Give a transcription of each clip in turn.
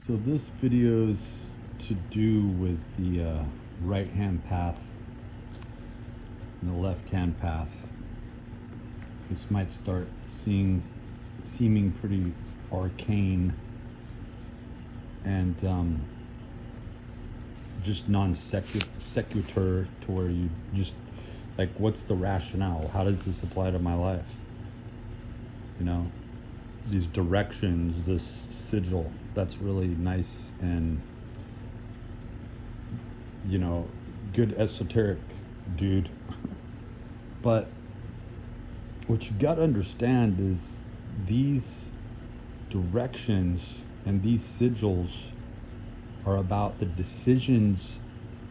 So this video's to do with the right-hand path and the left-hand path. This might start seeming pretty arcane and just non-sequitur, to where you just like, what's the rationale? How does this apply to my life? You know, these directions, this sigil, that's really nice and, you know, good esoteric, dude. But what you've got to understand is these directions and these sigils are about the decisions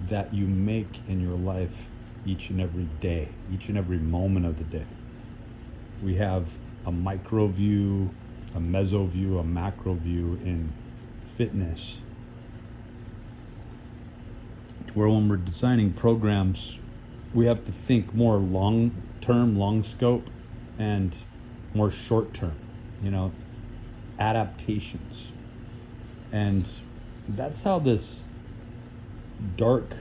that you make in your life each and every day, each and every moment of the day. We have a micro view, a meso view, a macro view in fitness, where when we're designing programs, we have to think more long-term, long scope, and more short-term, you know, adaptations. And that's how this dark,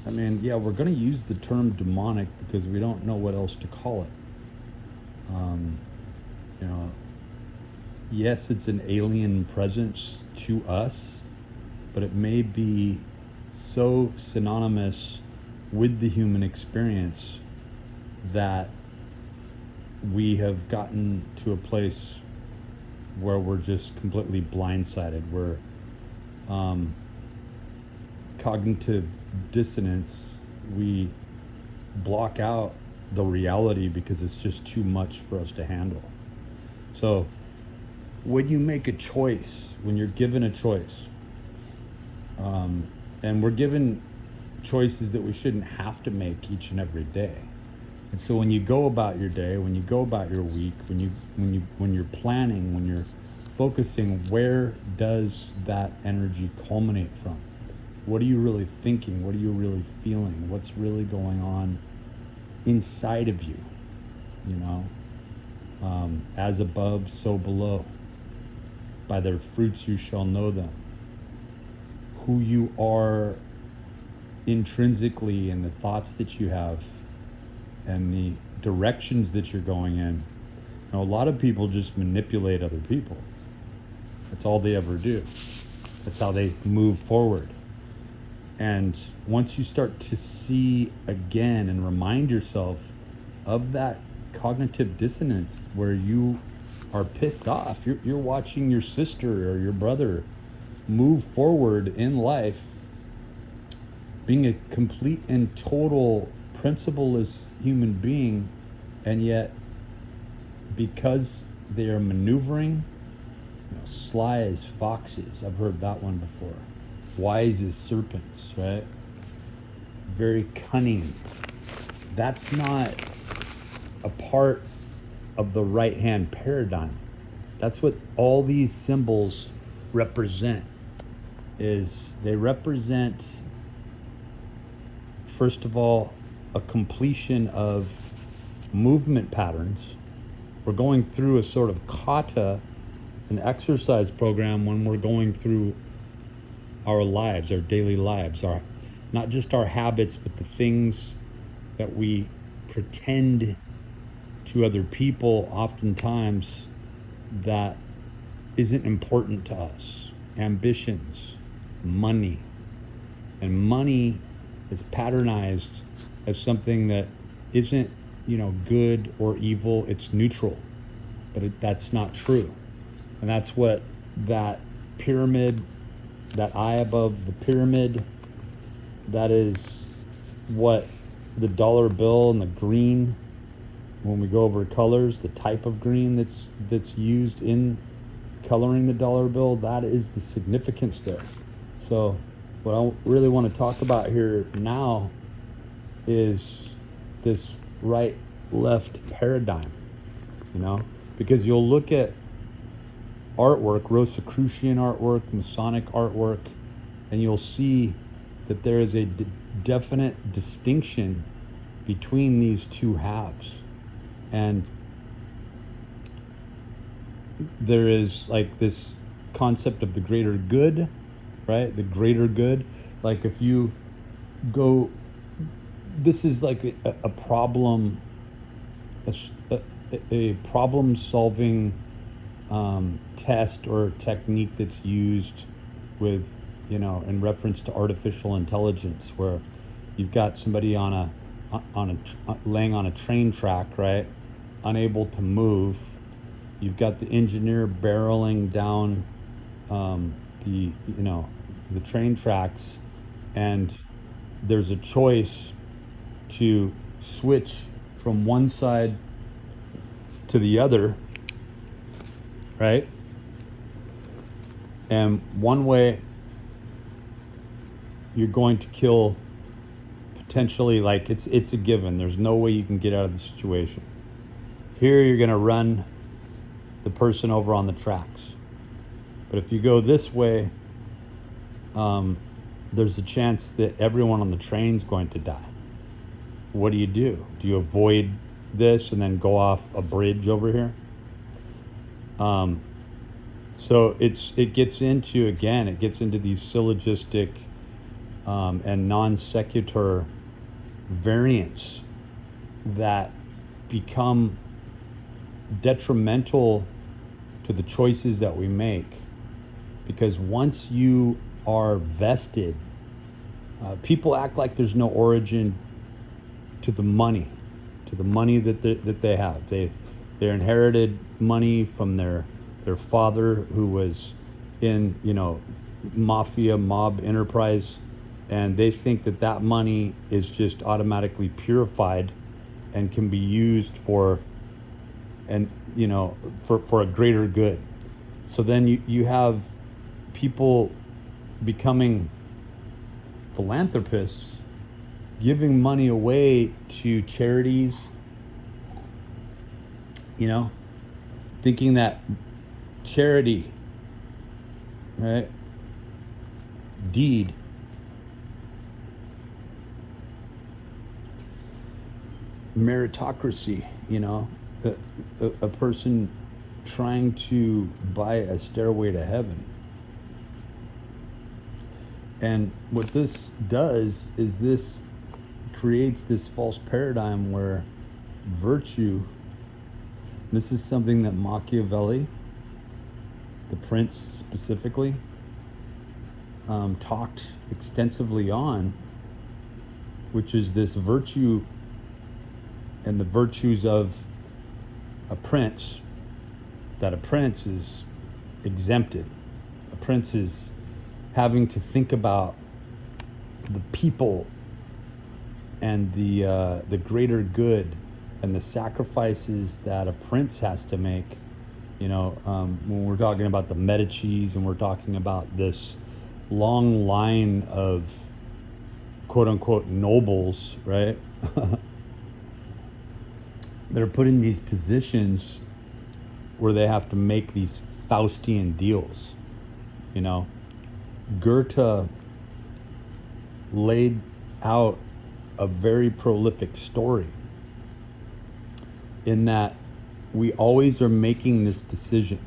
I mean, yeah, we're going to use the term demonic because we don't know what else to call it. You know, yes, it's an alien presence to us, but it may be so synonymous with the human experience that we have gotten to a place where we're just completely blindsided. We're cognitive dissonance. We block out the reality because it's just too much for us to handle. So when you make a choice, when you're given a choice, and we're given choices that we shouldn't have to make each and every day. And so when you go about your day, when you go about your week, when you're planning, when you're focusing, where does that energy culminate from? What are you really thinking? What are you really feeling? What's really going on inside of you? You know, as above, so below. By their fruits you shall know them. Who you are intrinsically, and the thoughts that you have and the directions that you're going in. Now, a lot of people just manipulate other people. That's all they ever do. That's how they move forward. And once you start to see again and remind yourself of that cognitive dissonance where you are pissed off, you're watching your sister or your brother move forward in life, being a complete and total principleless human being, and yet because they are maneuvering, you know, sly as foxes, I've heard that one before, wise as serpents, right? Very cunning. That's not a part of the right-hand paradigm. That's what all these symbols represent. Is they represent, first of all, a completion of movement patterns. We're going through a sort of kata, an exercise program, when we're going through our lives, our daily lives, our, not just our habits, but the things that we pretend to other people oftentimes that isn't important to us. Ambitions, money. And money is patternized as something that isn't, you know, good or evil. It's neutral, but that's not true. And that's what that pyramid, that eye above the pyramid, that is what the dollar bill and the green, when we go over colors, the type of green that's used in coloring the dollar bill, that is the significance there. So what I really want to talk about here now is this right-left paradigm, you know, because you'll look at artwork, Rosicrucian artwork, Masonic artwork, and you'll see that there is a definite distinction between these two halves. And there is like this concept of the greater good, right? The greater good. Like if you go, this is like a problem, a problem solving test or technique that's used with, in reference to artificial intelligence, where you've got somebody laying on a train track, right? Unable to move. You've got the engineer barreling down the train tracks, and there's a choice to switch from one side to the other, right? And one way you're going to kill, potentially, like it's a given. There's no way you can get out of the situation. Here you're going to run the person over on the tracks. But if you go this way, there's a chance that everyone on the train's going to die. What do? Do you avoid this and then go off a bridge over here? So it gets into these syllogistic and non sequitur variants that become detrimental to the choices that we make, because once you are vested, people act like there's no origin to the money that they have. They inherited money from their father, who was in mob enterprise, and they think that money is just automatically purified and can be used for a greater good. So then you have people becoming philanthropists, giving money away to charities, thinking that charity, right, deed, meritocracy, a person trying to buy a stairway to heaven. And what this does is this creates this false paradigm where virtue, this is something that Machiavelli, the prince specifically, talked extensively on, which is this virtue and the virtues of a prince, that a prince is exempted. A prince is having to think about the people and the greater good and the sacrifices that a prince has to make. When we're talking about the Medicis and we're talking about this long line of quote unquote nobles, right? That are put in these positions where they have to make these Faustian deals. Goethe laid out a very prolific story in that we always are making this decision.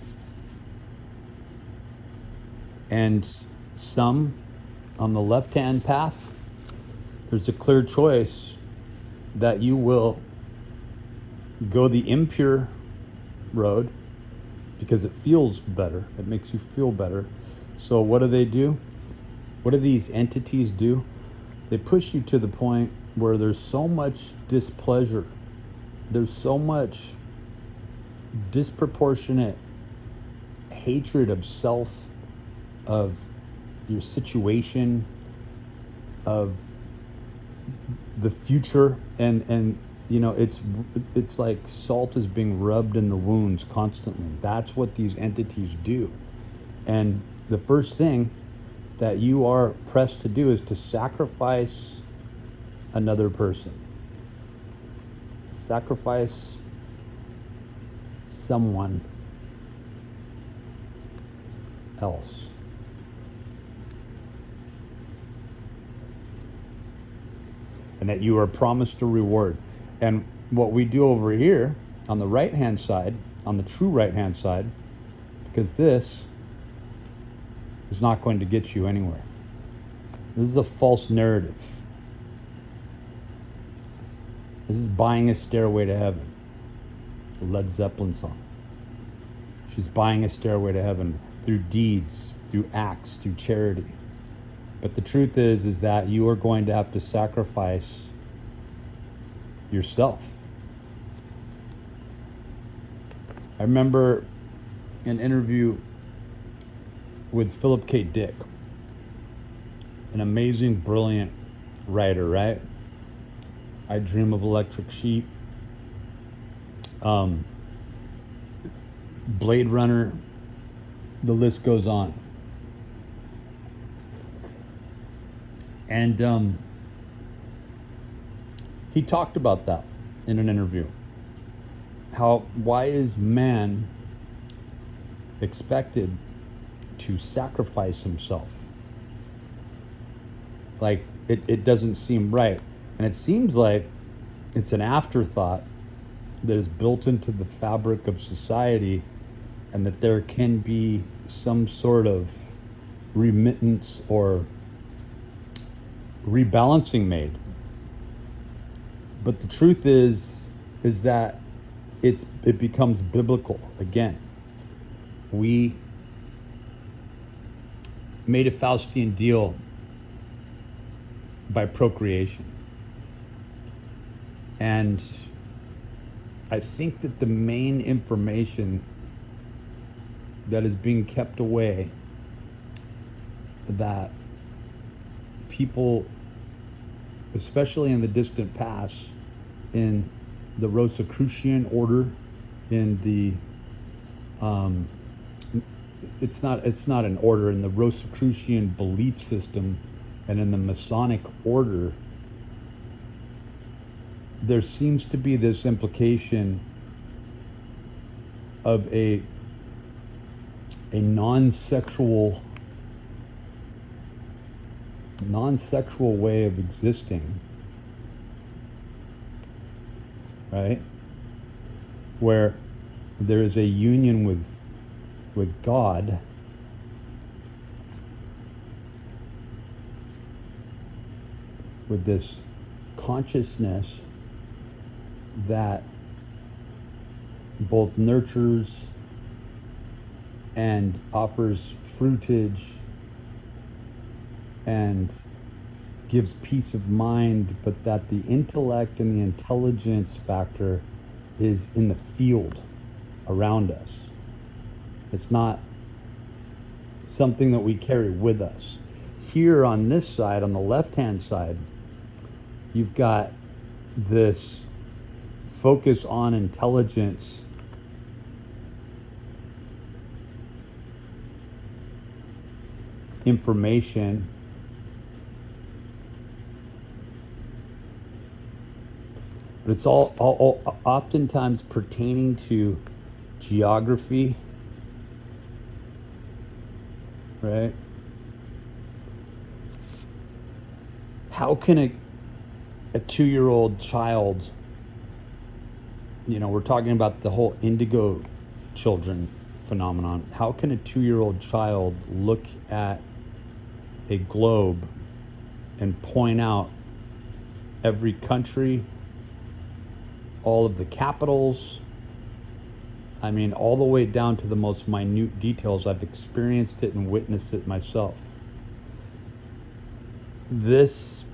And some on the left-hand path, there's a clear choice that you will go the impure road because it feels better. It makes you feel better. So what do? What do these entities do? They push you to the point where there's so much displeasure. There's so much disproportionate hatred of self, of your situation, of the future, and it's like salt is being rubbed in the wounds constantly. That's what these entities do. And the first thing that you are pressed to do is to sacrifice another person. Sacrifice someone else. And that you are promised a reward. And what we do over here on the right-hand side, on the true right-hand side, because this is not going to get you anywhere. This is a false narrative. This is buying a stairway to heaven. The Led Zeppelin song. She's buying a stairway to heaven through deeds, through acts, through charity. But the truth is that you are going to have to sacrifice yourself. I remember an interview with Philip K. Dick, an amazing, brilliant writer, right? I Dream of Electric Sheep, Blade Runner, the list goes on. And he talked about that in an interview. Why is man expected to sacrifice himself? Like, it doesn't seem right. And it seems like it's an afterthought that is built into the fabric of society, and that there can be some sort of remittance or rebalancing made. But the truth is that it becomes biblical again. We made a Faustian deal by procreation. And I think that the main information that is being kept away, that people, especially in the distant past, in the Rosicrucian order, in the it's not an order, in the Rosicrucian belief system, and in the Masonic order, there seems to be this implication of a non-sexual way of existing, right? Where there is a union with God, with this consciousness that both nurtures and offers fruitage and gives peace of mind, but that the intellect and the intelligence factor is in the field around us. It's not something that we carry with us. Here on this side, on the left-hand side, you've got this focus on intelligence information, but it's all oftentimes pertaining to geography, right? How can a 2-year-old child, we're talking about the whole indigo children phenomenon. How can a 2-year-old child look at a globe and point out every country, all of the capitals, all the way down to the most minute details? I've experienced it and witnessed it myself. This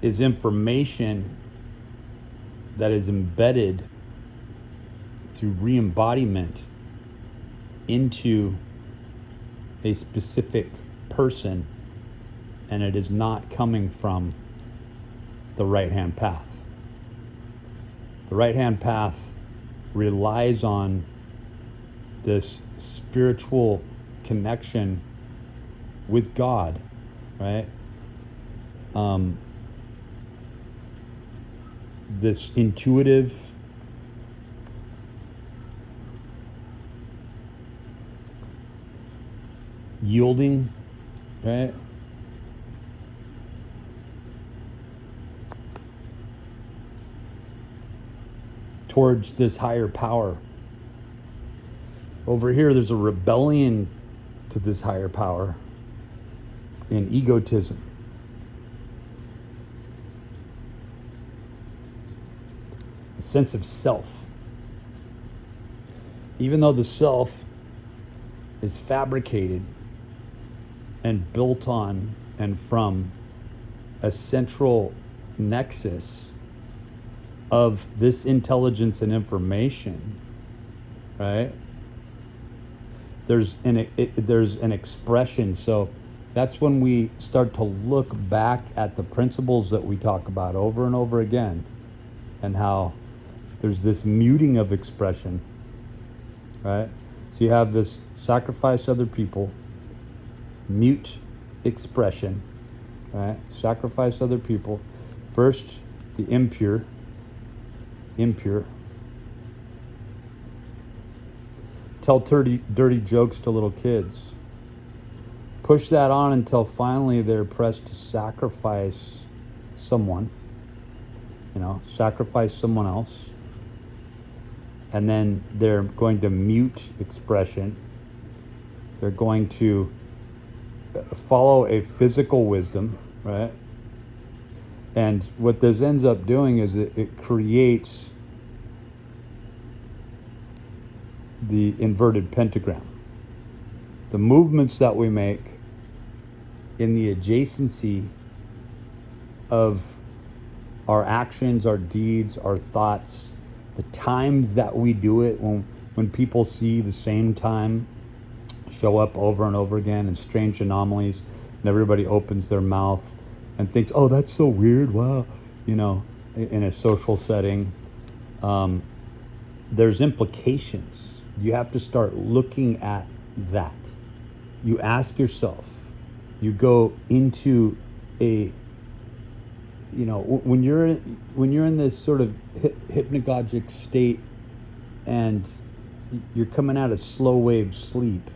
is information that is embedded through re-embodiment into a specific person, and it is not coming from the right-hand path. The right-hand path relies on this spiritual connection with God, right? This intuitive yielding, right? Towards this higher power. Over here, there's a rebellion to this higher power. in egotism. A sense of self. Even though the self is fabricated and built on and from a central nexus of this intelligence and information, right? There's an expression. So that's when we start to look back at the principles that we talk about over and over again, and how there's this muting of expression, right? So you have this sacrifice other people, mute expression, right? Sacrifice other people. First, the impure. Tell dirty jokes to little kids. Push that on until finally they're pressed to sacrifice someone, sacrifice someone else. And then they're going to mute expression. They're going to follow a physical wisdom, right? And what this ends up doing is it creates the inverted pentagram. The movements that we make in the adjacency of our actions, our deeds, our thoughts, the times that we do it, when people see the same time show up over and over again in strange anomalies, and everybody opens their mouth and thinks, oh, that's so weird, wow, in a social setting, there's implications. You have to start looking at that. You ask yourself, you go into a, when you're in this sort of hypnagogic state and you're coming out of slow wave sleep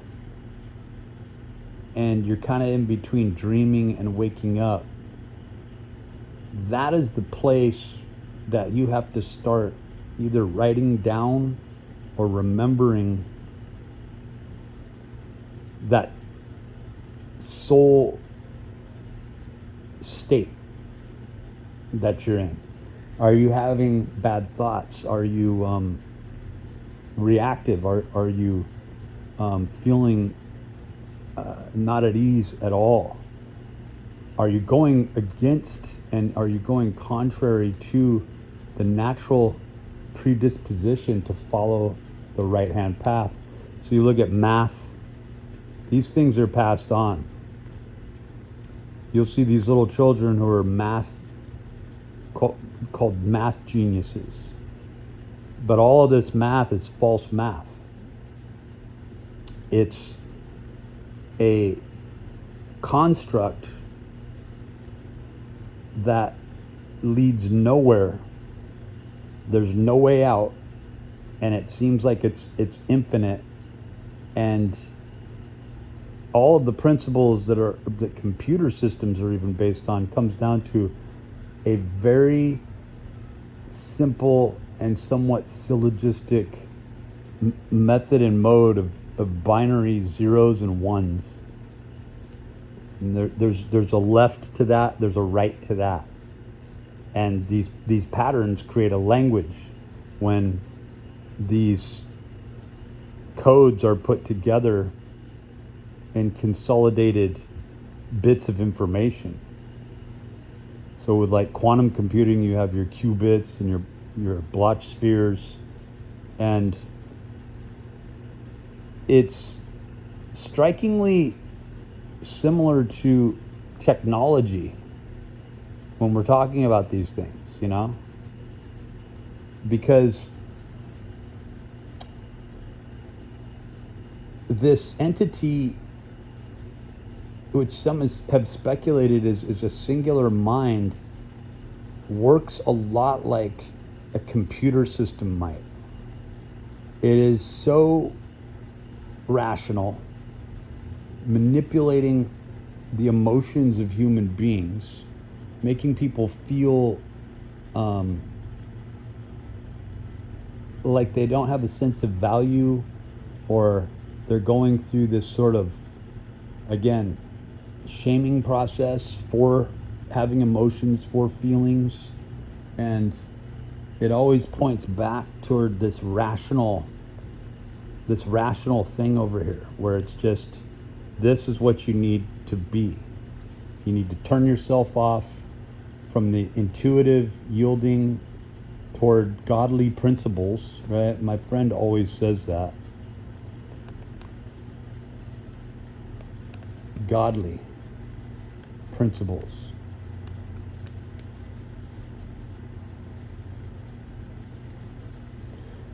and you're kind of in between dreaming and waking up, that is the place that you have to start either writing down or remembering that soul state that you're in. Are you having bad thoughts? Are you reactive? Are you feeling not at ease at all? Are you going against and are you going contrary to the natural predisposition to follow the right-hand path? So you look at math. These things are passed on. You'll see these little children who are called math geniuses. But all of this math is false math. It's a construct that leads nowhere. There's no way out, and it seems like it's infinite. And all of the principles that computer systems are even based on comes down to a very simple and somewhat syllogistic method and mode of binary zeros and ones. And there's a left to that, there's a right to that. And these patterns create a language when these codes are put together in consolidated bits of information. So with like quantum computing, you have your qubits and your Bloch spheres, and it's strikingly similar to technology when we're talking about these things, because this entity, which some have speculated is a singular mind, works a lot like a computer system might. It is so rational, manipulating the emotions of human beings, making people feel like they don't have a sense of value, or they're going through this sort of, again, shaming process for having emotions, for feelings, and it always points back toward this rational thing over here, where it's just, this is what you need to be. You need to turn yourself off from the intuitive yielding toward godly principles, right? My friend always says that. Godly principles.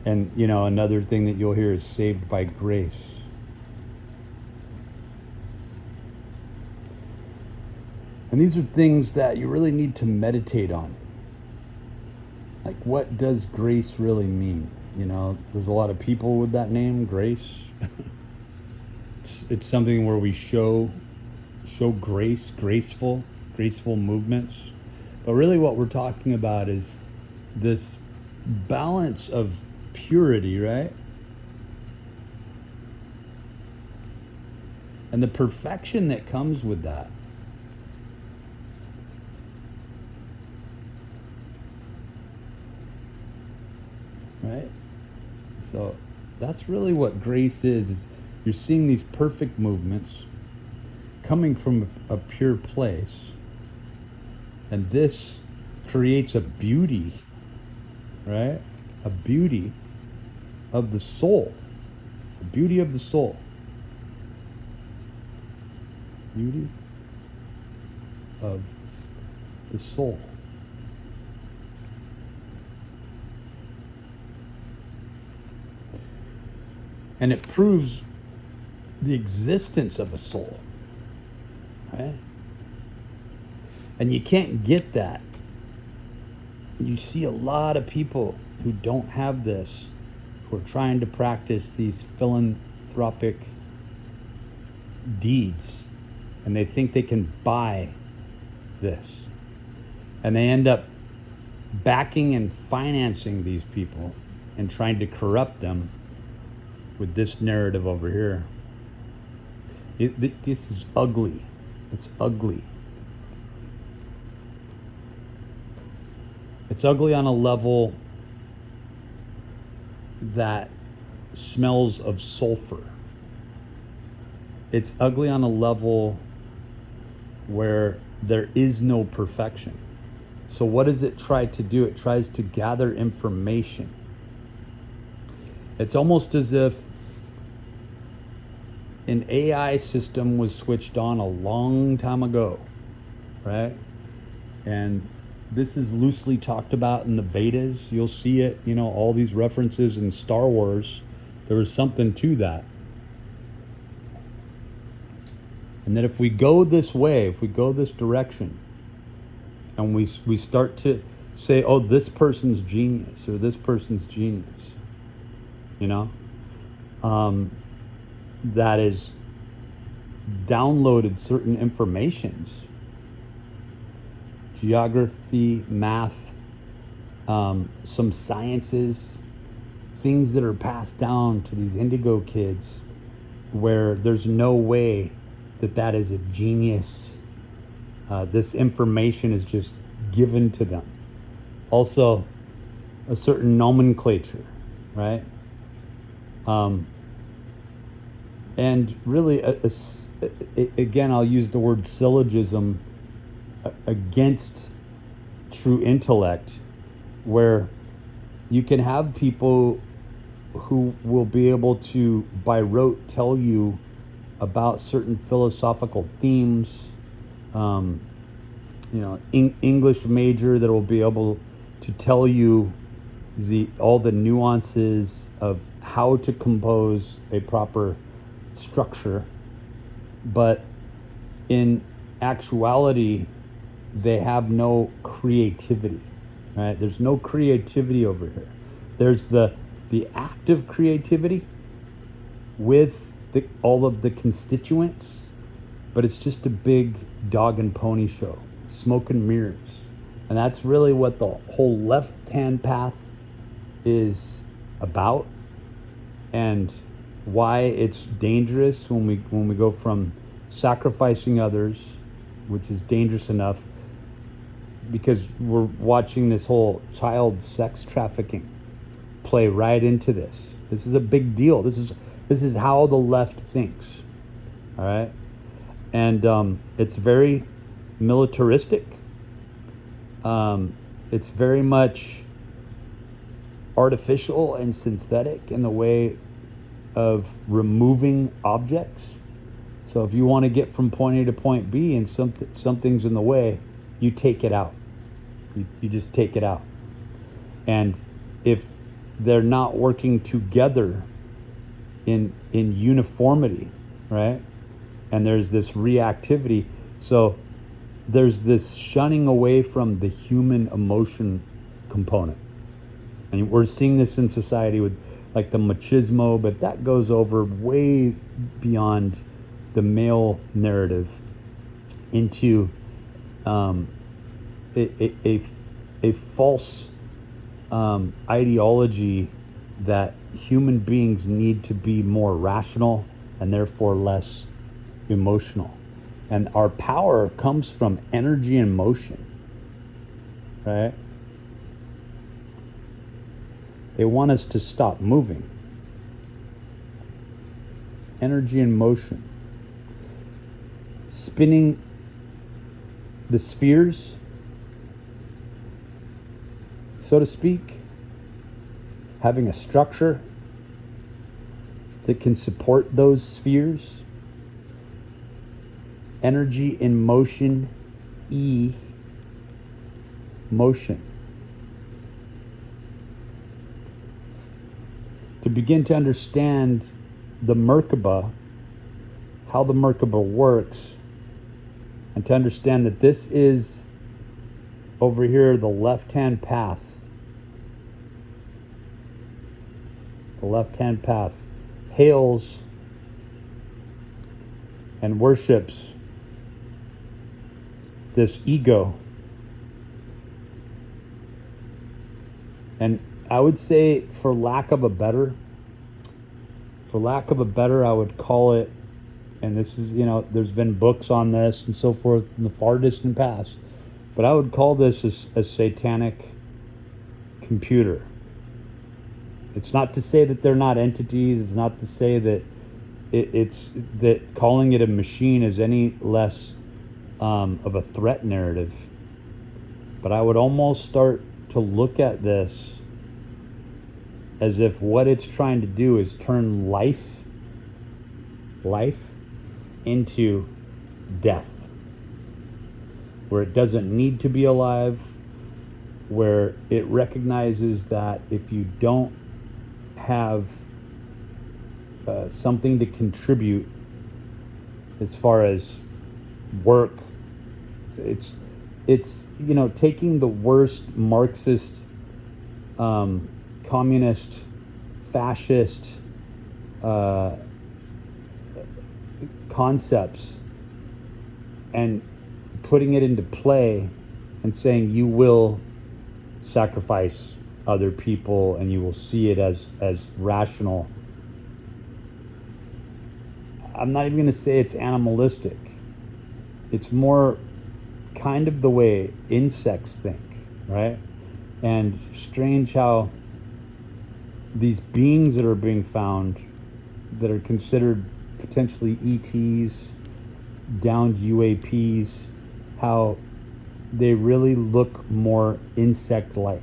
And, another thing that you'll hear is saved by grace. And these are things that you really need to meditate on. Like, what does grace really mean? There's a lot of people with that name, grace. It's something where we show grace, graceful movements. But really what we're talking about is this balance of purity, right? And the perfection that comes with that. Right? So that's really what grace is you're seeing these perfect movements coming from a pure place. And this creates a beauty, right? A beauty of the soul. The beauty of the soul. Beauty of the soul. And it proves the existence of a soul, right? And you can't get that. You see a lot of people who don't have this, who are trying to practice these philanthropic deeds, and they think they can buy this. And they end up backing and financing these people and trying to corrupt them with this narrative over here. This is ugly. It's ugly. It's ugly on a level that smells of sulfur. It's ugly on a level where there is no perfection. So what does it try to do? It tries to gather information. It's almost as if an AI system was switched on a long time ago, right? And this is loosely talked about in the Vedas. You'll see it, all these references in Star Wars. There was something to that. And that if we go this way, if we go this direction, and we start to say, oh, this person's genius, or this person's genius, that is downloaded certain informations, geography, math, some sciences, things that are passed down to these indigo kids where there's no way that is a genius. This information is just given to them. Also, a certain nomenclature, right? And really, again, I'll use the word syllogism against true intellect, where you can have people who will be able to, by rote, tell you about certain philosophical themes. English major that will be able to tell you all the nuances of how to compose a proper structure, but in actuality they have no creativity, right? There's no creativity over here. There's the active creativity with all of the constituents, but it's just a big dog and pony show, smoke and mirrors. And that's really what the whole left-hand path is about, and why it's dangerous when we go from sacrificing others, which is dangerous enough because we're watching this whole child sex trafficking play right into this. This is a big deal. This is how the left thinks. All right, and it's very militaristic. It's very much artificial and synthetic in the way of removing objects. So if you want to get from point A to point B and something's in the way, you take it out. You just take it out. And if they're not working together in uniformity, right? And there's this reactivity. So there's this shunning away from the human emotion component. And we're seeing this in society with like the machismo, but that goes over way beyond the male narrative into a false ideology that human beings need to be more rational and therefore less emotional. And our power comes from energy and motion, right? They want us to stop moving. Energy and motion. Spinning the spheres, so to speak, having a structure that can support those spheres. Energy in motion, motion. To begin to understand the Merkaba, how the Merkaba works, and to understand that this is over here the left-hand path. The left-hand path hails and worships this ego. And I would say, for lack of a better, I would call it, and this is, there's been books on this and so forth in the far distant past, but I would call this a satanic computer. It's not to say that they're not entities. It's not to say that it's that calling it a machine is any less of a threat narrative. But I would almost start to look at this as if what it's trying to do is turn life into death, where it doesn't need to be alive, where it recognizes that if you don't have something to contribute as far as work, it's taking the worst Marxist, communist, fascist concepts and putting it into play and saying you will sacrifice other people and you will see it as rational. I'm not even going to say it's animalistic. It's more kind of the way insects think, right? And strange how these beings that are being found that are considered potentially ETs, downed UAPs, how they really look more insect-like.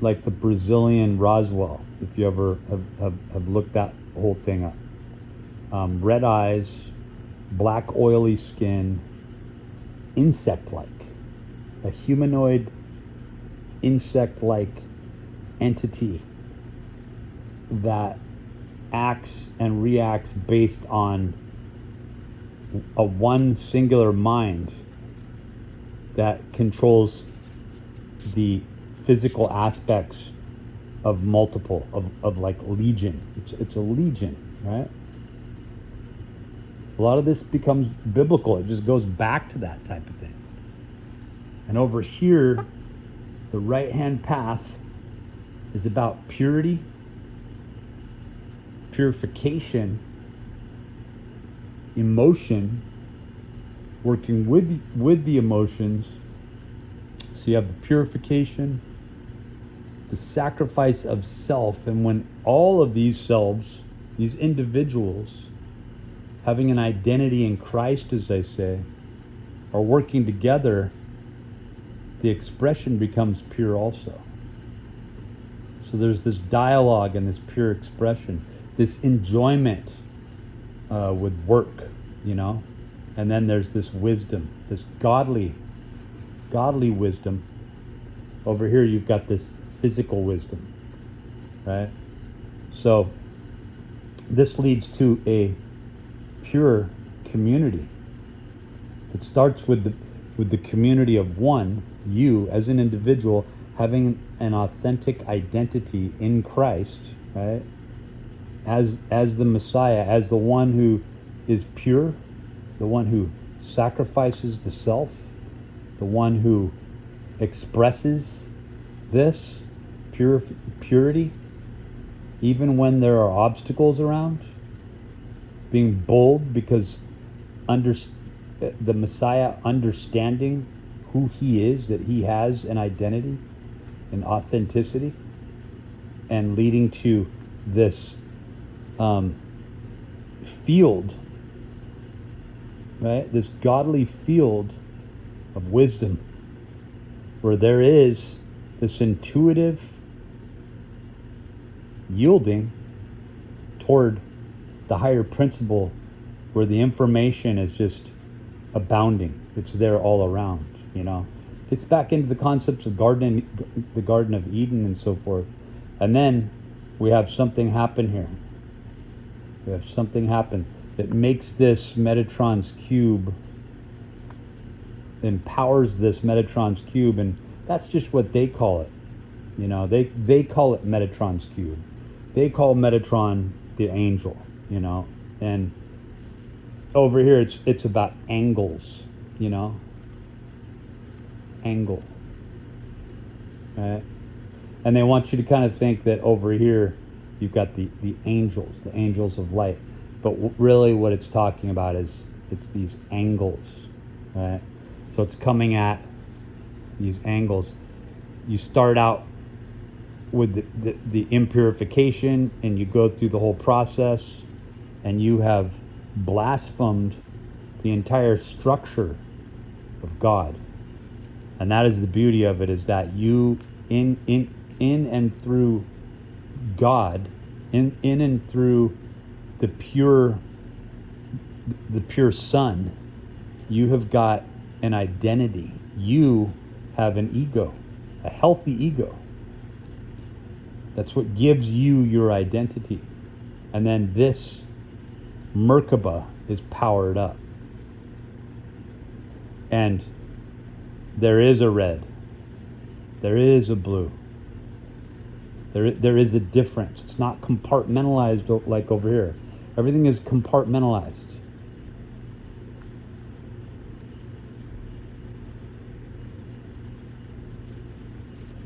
Like the Brazilian Roswell, if you ever have looked that whole thing up. Red eyes, black oily skin, insect-like. A humanoid, insect-like entity that acts and reacts based on a one singular mind that controls the physical aspects of multiple, of like legion. It's a legion, right? A lot of this becomes biblical. It just goes back to that type of thing. And over here, the right-hand path is about purity, purification, emotion, working with the emotions. So you have the purification, the sacrifice of self, and when all of these selves, these individuals, having an identity in Christ, as they say, are working together, the expression becomes pure also. So there's this dialogue and this pure expression, this enjoyment with work, and then there's this wisdom, this godly wisdom. Over here you've got this physical wisdom, right? So this leads to a pure community that starts with the community of one, you as an individual having an authentic identity in Christ, right? As the Messiah, as the one who is pure, the one who sacrifices the self, the one who expresses this purity, even when there are obstacles around, being bold because the Messiah understanding who he is, that he has an identity, an authenticity, and leading to this field, right? This godly field of wisdom, where there is this intuitive yielding toward the higher principle, where the information is just abounding. It's there all around, Gets back into the concepts of the Garden of Eden and so forth. And then we have something happen here. We have something happen that makes this Metatron's cube, empowers this Metatron's cube, and that's just what they call it. They call it Metatron's cube. They call Metatron the angel, and over here it's about angles, angle, right? And they want you to kind of think that over here you've got the angels of light, but really what it's talking about is it's these angles, right? So it's coming at these angles. You start out with the impurification, and you go through the whole process, and you have blasphemed the entire structure of God. And that is the beauty of it, is that you in and through God, in and through the pure Son, you have got an identity. You have an ego, a healthy ego. That's what gives you your identity. And then this Merkaba is powered up. And there is a red. There is a blue. There is a difference. It's not compartmentalized like over here. Everything is compartmentalized.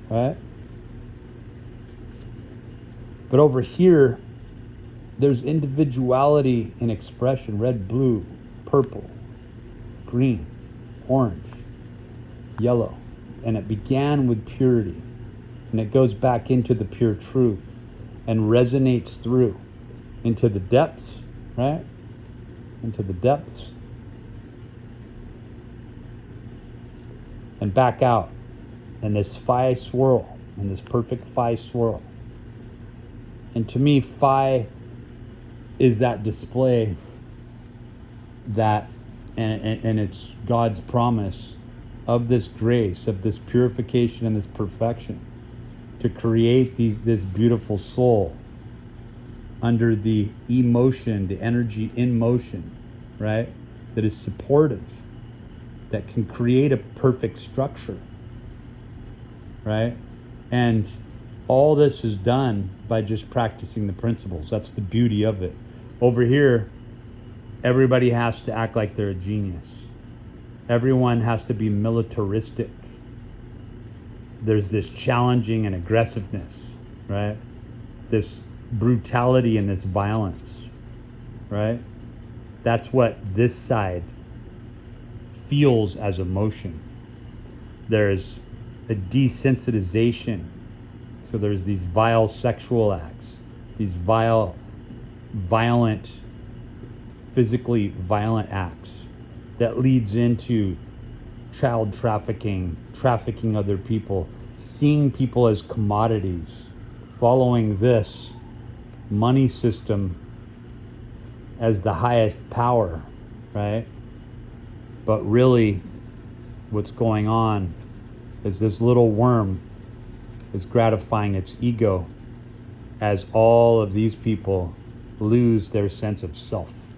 Right? But over here, there's individuality in expression: red, blue, purple, green, orange, yellow. And it began with purity. And it goes back into the pure truth and resonates through into the depths, right? Into the depths. And back out. And this phi swirl, and this perfect phi swirl. And to me, phi is that display that, and it's God's promise of this grace, of this purification and this perfection, to create this beautiful soul under the emotion, the energy in motion, right? That is supportive, that can create a perfect structure, right? And all this is done by just practicing the principles. That's the beauty of it. Over here, everybody has to act like they're a genius. Everyone has to be militaristic. There's this challenging and aggressiveness, right? This brutality and this violence, right? That's what this side feels as emotion. There's a desensitization. So there's these vile sexual acts, these violent, physically violent acts that leads into child trafficking, trafficking other people, seeing people as commodities, following this money system as the highest power, right? But really, what's going on is this little worm is gratifying its ego as all of these people lose their sense of self.